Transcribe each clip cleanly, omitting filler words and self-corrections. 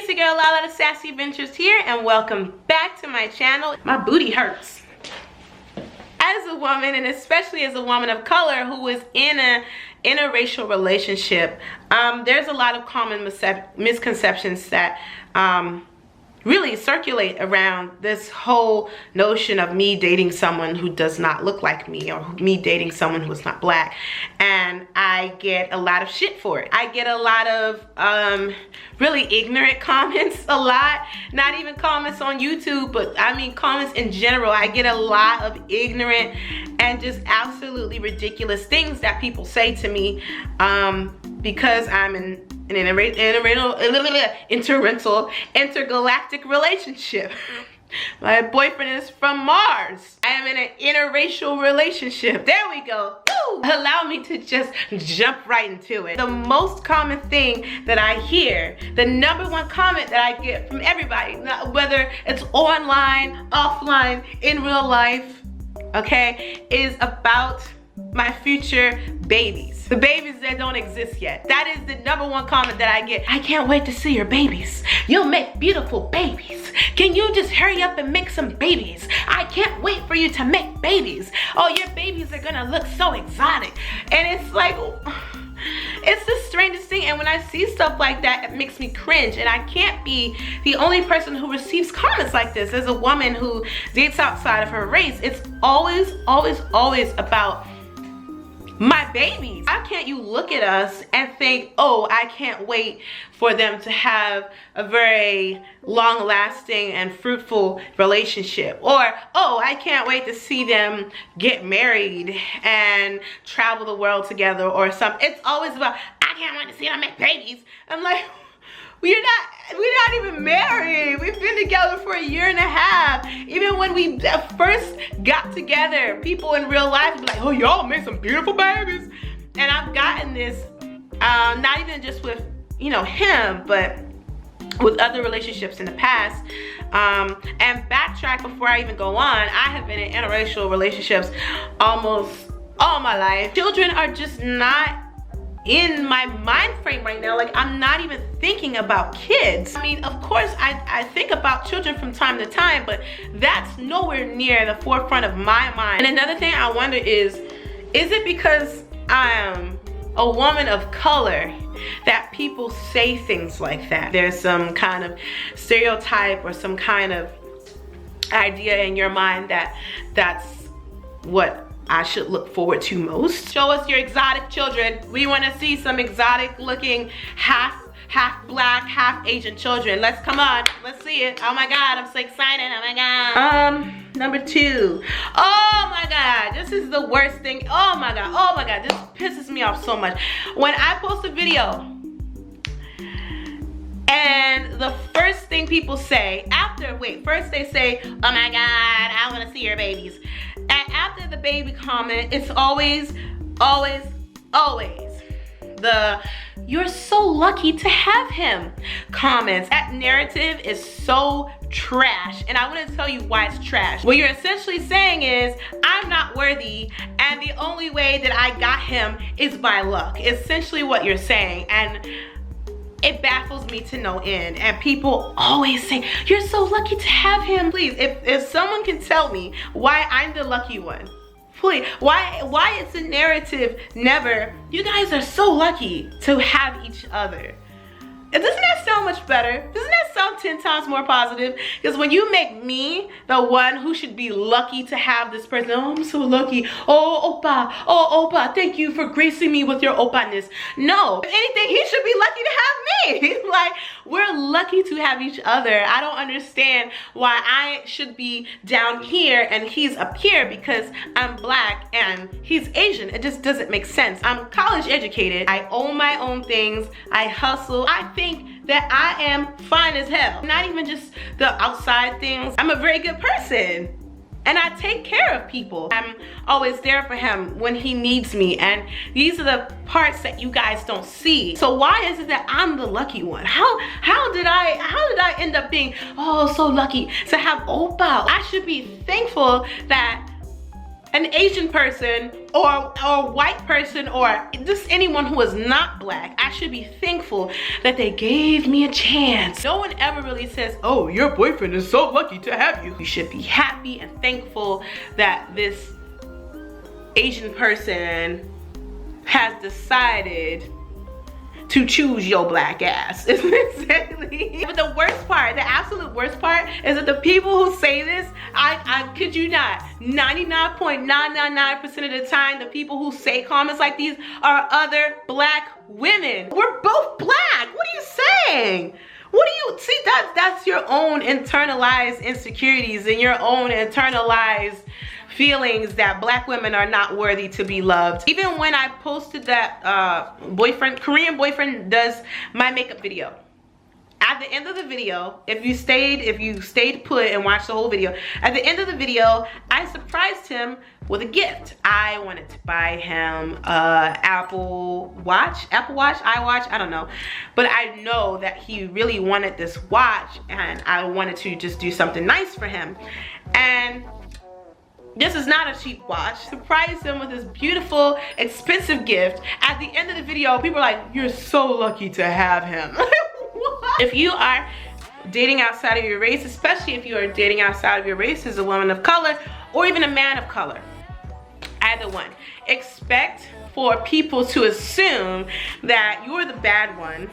it's your girl Lala, the Sassy Adventures here, and welcome back to my channel. My booty hurts. As a woman, and especially as a woman of color who is in a interracial relationship, there's a lot of common misconceptions that really circulate around this whole notion of me dating someone who does not look like me, or me dating someone who is not black. And I get a lot of shit for it. I get a lot of really ignorant comments, a lot. Not even comments on YouTube, but I mean comments in general. I get a lot of ignorant and just absolutely ridiculous things that people say to me because I'm in an intergalactic relationship. My boyfriend is from Mars. I am in an interracial relationship. There we go. Woo! Allow me to just jump right into it. The most common thing that I hear, the #1 comment that I get from everybody, whether it's online, offline, in real life, okay, is about my future babies. The babies that don't exist yet. That is the #1 comment that I get. I can't wait to see your babies. You'll make beautiful babies. Can you just hurry up and make some babies? I can't wait for you to make babies. Oh, your babies are gonna look so exotic. And it's like, it's the strangest thing. And when I see stuff like that, it makes me cringe. And I can't be the only person who receives comments like this. As a woman who dates outside of her race, it's always, always, always about my babies. How can't you look at us and think, oh, I can't wait for them to have a very long-lasting and fruitful relationship? Or, oh, I can't wait to see them get married and travel the world together or something. It's always about, I can't wait to see them make babies. I'm like, we're not even married. We've been together for 1.5 years. Even when we first got together, people in real life would be like, oh, y'all make some beautiful babies. And I've gotten this, not even just with, you know, him, but with other relationships in the past. And backtrack before I even go on, I have been in interracial relationships almost all my life. Children are just not in my mind frame right now. Like, I'm not even thinking about kids. I mean, of course I think about children from time to time, but that's nowhere near the forefront of my mind. And another thing I wonder is it because I'm a woman of color that people say things like that? There's some kind of stereotype or some kind of idea in your mind that that's what I should look forward to most. Show us your exotic children. We want to see some exotic looking half black, half Asian children. Come on, let's see it. Oh my God, I'm so excited. Oh my God. #2. Oh my God, this is the worst thing. Oh my God, this pisses me off so much. When I post a video and the first thing people say first they say, oh my God, I want to see your babies. And after the baby comment, it's always the you're so lucky to have him comments. That narrative is so trash, and I want to tell you why it's trash. What you're essentially saying is, I'm not worthy, and the only way that I got him is by luck. Essentially what you're saying, and it baffles me to no end. And people always say, you're so lucky to have him. Please, if someone can tell me why I'm the lucky one, please, why it's a narrative never, you guys are so lucky to have each other. Doesn't that sound much better? Doesn't that sound 10 times more positive? Because when you make me the one who should be lucky to have this person, oh, I'm so lucky. Oh, Oppa, thank you for gracing me with your Oppa-ness. No, if anything, he should be lucky to have me. Like, we're lucky to have each other. I don't understand why I should be down here and he's up here because I'm black and he's Asian. It just doesn't make sense. I'm college educated. I own my own things. I hustle. I think that I am fine as hell. Not even just the outside things. I'm a very good person. And I take care of people. I'm always there for him when he needs me. And these are the parts that you guys don't see. So why is it that I'm the lucky one? How did I end up being, oh, so lucky to have Oppa? I should be thankful that an Asian person or a white person or just anyone who is not black, I should be thankful that they gave me a chance. No one ever really says, oh, your boyfriend is so lucky to have you. You should be happy and thankful that this Asian person has decided to choose your black ass. Exactly. But the worst part, the absolute worst part, is that the people who say this, I kid you not, 99.999% of the time, the people who say comments like these are other black women. We're both black. What are you saying? What do you see? That's your own internalized insecurities and your own internalized feelings that black women are not worthy to be loved. Even when I posted that Korean boyfriend does my makeup video, at the end of the video, if you stayed put and watched the whole video, at the end of the video, I surprised him with a gift. I wanted to buy him Apple Watch, iWatch, I don't know. But I know that he really wanted this watch and I wanted to just do something nice for him. And this is not a cheap watch. Surprised him with this beautiful, expensive gift. At the end of the video, people are like, you're so lucky to have him. What? If you are dating outside of your race, especially if you are dating outside of your race as a woman of color or even a man of color, either one, expect for people to assume that you're the bad one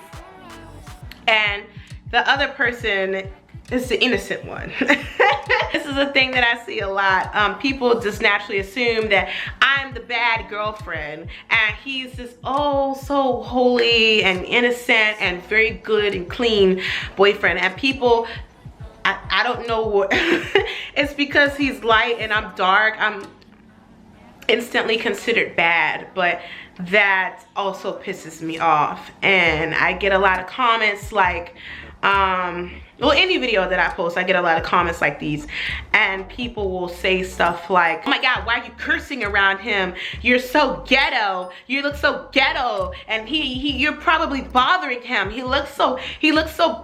and the other person is the innocent one. This is a thing that I see a lot. People just naturally assume that I'm the bad girlfriend and he's this oh so holy and innocent and very good and clean boyfriend. And people, I don't know what, it's because he's light and I'm dark, I'm instantly considered bad, but that also pisses me off. And I get a lot of comments like, well, any video that I post, I get a lot of comments like these, and people will say stuff like, oh my god, why are you cursing around him? You're so ghetto, you look so ghetto, and you're probably bothering him. He looks so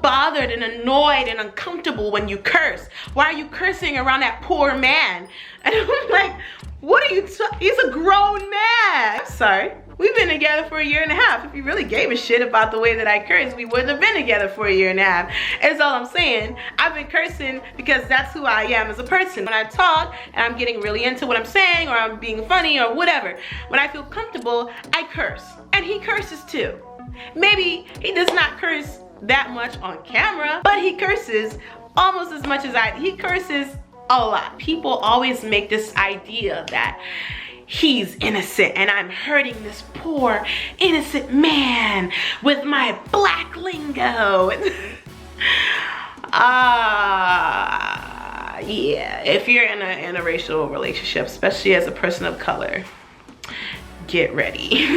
bothered and annoyed and uncomfortable when you curse. Why are you cursing around that poor man? And I'm like, what are you he's a grown man. I'm sorry. We've been together for 1.5 years. If you really gave a shit about the way that I curse, we wouldn't have been together for 1.5 years. That's all I'm saying. I've been cursing because that's who I am as a person. When I talk and I'm getting really into what I'm saying or I'm being funny or whatever, when I feel comfortable, I curse. And he curses too. Maybe he does not curse that much on camera, but he curses almost as much as he curses a lot. People always make this idea that he's innocent and I'm hurting this poor innocent man with my black lingo. Yeah, if you're in an interracial relationship, especially as a person of color, get ready.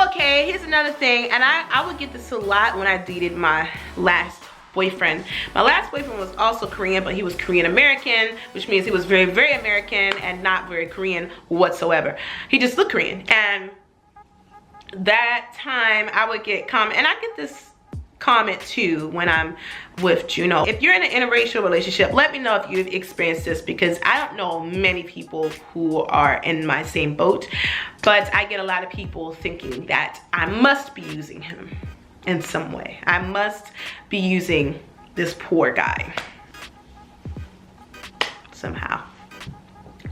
Okay, here's another thing, and I would get this a lot when I dated my last boyfriend. My last boyfriend was also Korean, but he was Korean American, which means he was very, very American and not very Korean whatsoever. He just looked Korean. And that time I would get comment, and I get this comment too when I'm with Juno. If you're in an interracial relationship, let me know if you've experienced this, because I don't know many people who are in my same boat, but I get a lot of people thinking that I must be using him in some way. I must be using this poor guy somehow.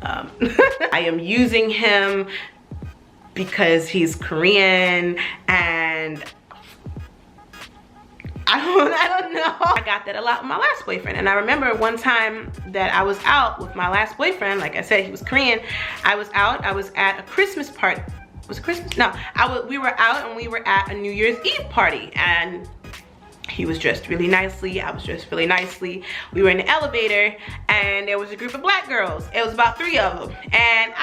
I am using him because he's Korean, and I don't know. I got that a lot with my last boyfriend. And I remember one time that I was out with my last boyfriend, like I said, he was Korean. I was at a Christmas party. Was it Christmas? No, we were out and we were at a New Year's Eve party, and he was dressed really nicely. I was dressed really nicely. We were in the elevator and there was a group of black girls. It was about 3 of them. And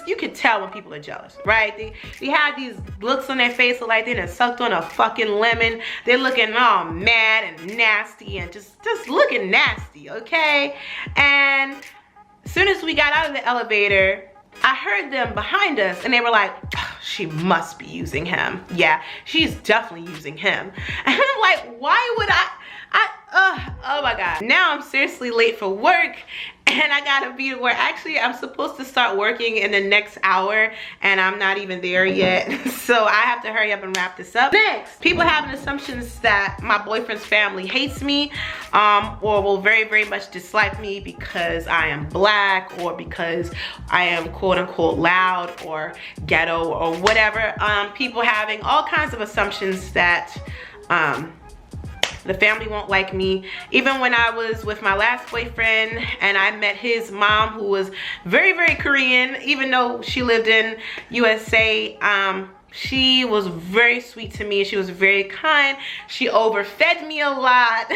you could tell when people are jealous, right? They had these looks on their face like they done sucked on a fucking lemon. They're looking all mad and nasty and just looking nasty, okay? And as soon as we got out of the elevator, I heard them behind us and they were like, oh, she must be using him. Yeah, she's definitely using him. And I'm like, why would oh my God. Now I'm seriously late for work and I gotta be to work. Actually, I'm supposed to start working in the next hour and I'm not even there yet. So I have to hurry up and wrap this up. Next, people having assumptions that my boyfriend's family hates me or will very, very much dislike me because I am black or because I am quote unquote loud or ghetto or whatever. People having all kinds of assumptions that the family won't like me. Even when I was with my last boyfriend and I met his mom, who was very, very Korean, even though she lived in USA, she was very sweet to me. She was very kind. She overfed me a lot.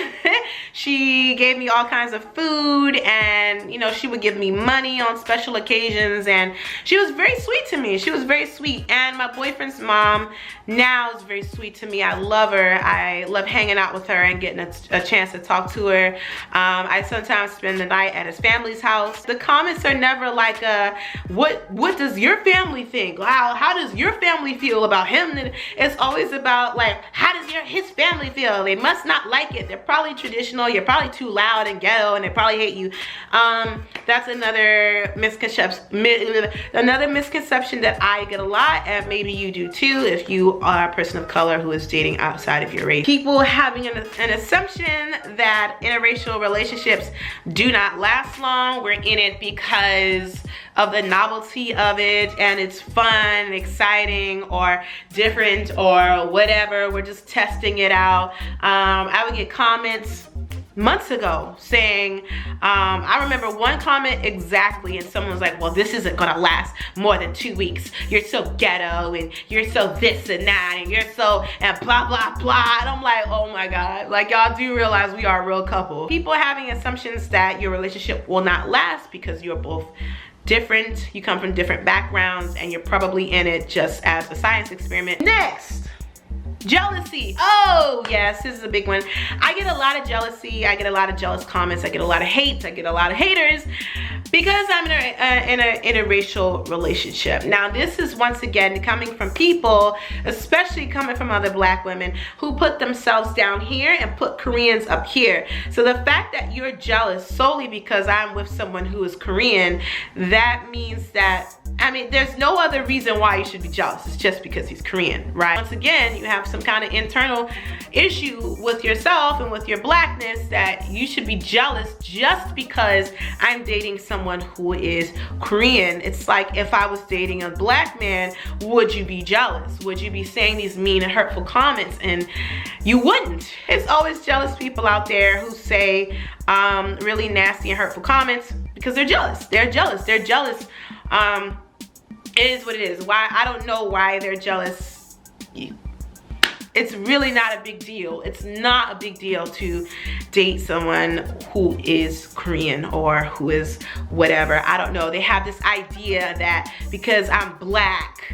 She gave me all kinds of food, and you know, she would give me money on special occasions, and she was very sweet to me. She was very sweet. And my boyfriend's mom now is very sweet to me. I love her. I love hanging out with her and getting a chance to talk to her. I sometimes spend the night at his family's house. The comments are never like, what does your family think? How does your family feel about him? It's always about like, how does his family feel? They must not like it. They're probably traditional. You're probably too loud and ghetto, and they probably hate you. That's another misconception. Another misconception that I get a lot, and maybe you do too if you are a person of color who is dating outside of your race. People having an assumption that interracial relationships do not last long. We're in it because of the novelty of it, and it's fun and exciting or different or whatever. We're just testing it out. I would get comments months ago saying, I remember one comment exactly, and someone was like, well, this isn't gonna last more than 2 weeks. You're so ghetto, and you're so this and that, and you're so, and blah, blah, blah. And I'm like, oh my God. Like, y'all do realize we are a real couple. People having assumptions that your relationship will not last because you're both different, you come from different backgrounds, and you're probably in it just as a science experiment. Next, jealousy. Oh yes, this is a big one. I get a lot of jealousy. I get a lot of jealous comments. I get a lot of hate. I get a lot of haters because I'm in an interracial relationship. Now this is once again coming from people, especially coming from other black women, who put themselves down here and put Koreans up here. So the fact that you're jealous solely because I'm with someone who is Korean, that means that, I mean, there's no other reason why you should be jealous. It's just because he's Korean, right? Once again, you have some kind of internal issue with yourself and with your blackness that you should be jealous just because I'm dating someone who is Korean. It's like if I was dating a black man, would you be jealous? Would you be saying these mean and hurtful comments? And you wouldn't. It's always jealous people out there who say really nasty and hurtful comments because they're jealous. They're jealous. They're jealous. It is what it is. Why? I don't know why they're jealous. It's really not a big deal. It's not a big deal to date someone who is Korean or who is whatever. I don't know. They have this idea that because I'm black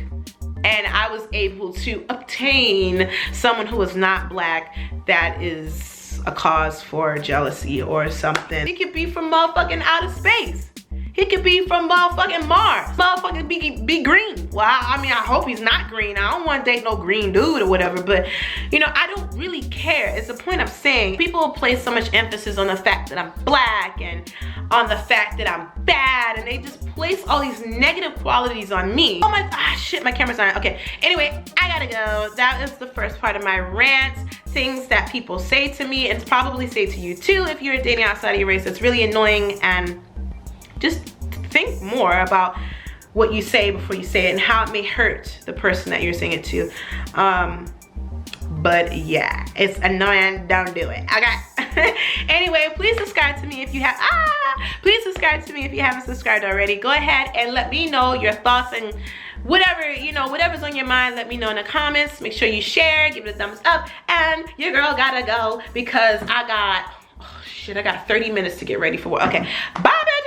and I was able to obtain someone who is not black, that is a cause for jealousy or something. It could be from motherfucking outer space. He could be from motherfucking Mars. Motherfucking be green. Well, I mean, I hope he's not green. I don't want to date no green dude or whatever, but you know, I don't really care. It's the point I'm saying. People place so much emphasis on the fact that I'm black and on the fact that I'm bad, and they just place all these negative qualities on me. Oh my, shit, my camera's on. Okay, anyway, I gotta go. That is the first part of my rant. Things that people say to me, and probably say to you too if you're dating outside of your race. It's really annoying, and just think more about what you say before you say it and how it may hurt the person that you're saying it to. But yeah, it's annoying. Don't do it. Okay. Anyway, please subscribe to me if you have. Please subscribe to me if you haven't subscribed already. Go ahead and let me know your thoughts and whatever, you know, whatever's on your mind. Let me know in the comments. Make sure you share, give it a thumbs up, and your girl gotta go because I got 30 minutes to get ready for work. Okay, bye, bitch.